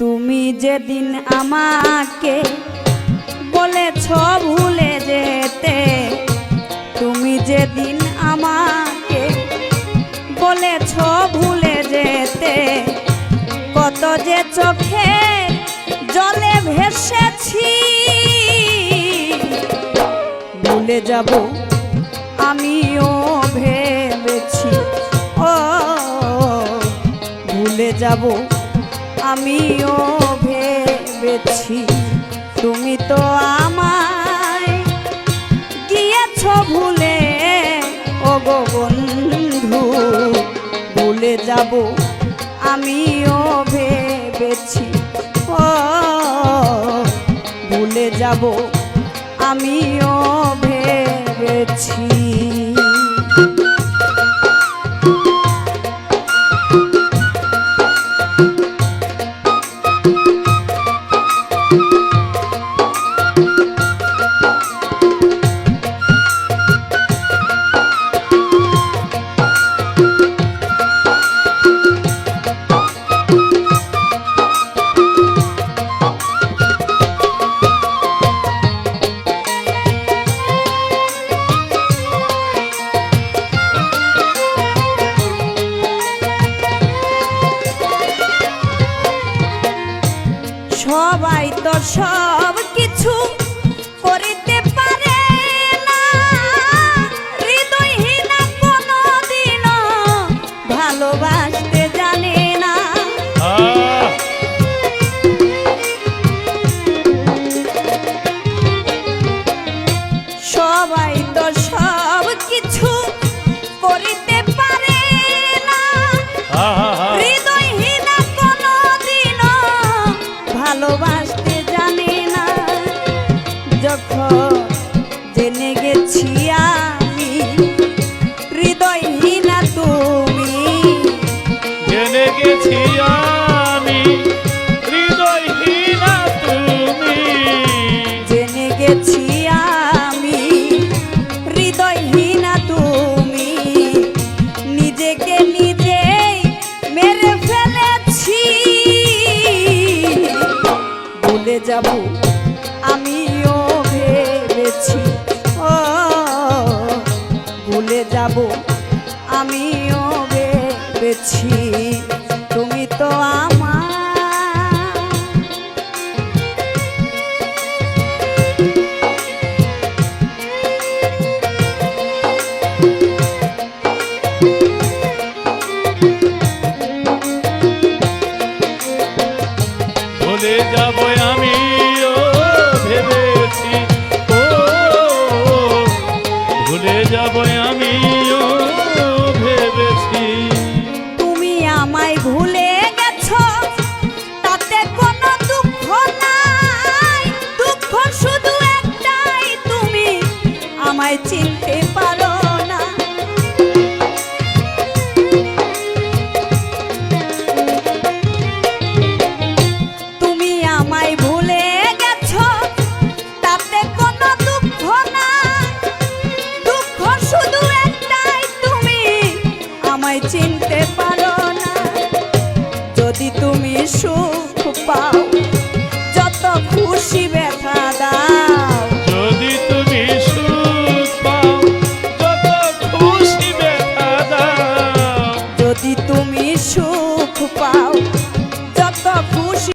তুমি যেদিন আমাকে বলেছ ভুলে যেতে, তুমি যেদিন আমাকে বলেছ ভুলে যেতে, কত যে চোখে জলে ভেসেছি। ভুলে যাব আমিও ভেবেছি, ও ভুলে যাব আমিও ভেবেছি। তুমি তো আমায় গিয়েছ ভুলে, ও গো বন্ধু ভুলে যাব আমিও ভেবেছি, ও ভুলে যাব আমিও ভেবেছি। সবাই তো সব কিছু করিতে পারে না, হৃদয়হীনা কোনদিনও ভালোবাসতে জানে না। সবাই তো সব কিছু করিতে পারে না, হৃদয়হীনা কোনদিনও ভালোবাসতে জানে না। যখন জেনে গেছি আমি হৃদয়হীনা তুমি, জেনে গেছি আমি হৃদয়হীনা তুমি, জেনে গেছি আমি হৃদয়হীনা তুমি, নিজেকে নিজেই মেরে ফেলেছি। ভুলে যাব আমিও ভেবেছি, ও ভুলে যাব আমিও ভেবেছি। তুমি তো আমার ভুলে যাব আমিও ভেবেছি, ও ভুলে যাব আমিও ভেবেছি। তুমি আমায় ভুলে গেছো তাতে কোনো দুঃখ নাই, দুঃখ শুধু একটাই তুমি আমায় চিনতে পারো না। তুমি আমায় ভুলে গেছো তাতে কোনো দুঃখ নাই, দুঃখ শুধু একটাই তুমি আমায় চিনতে পারো না। যদি তুমি সুখ পাও, যত খুশি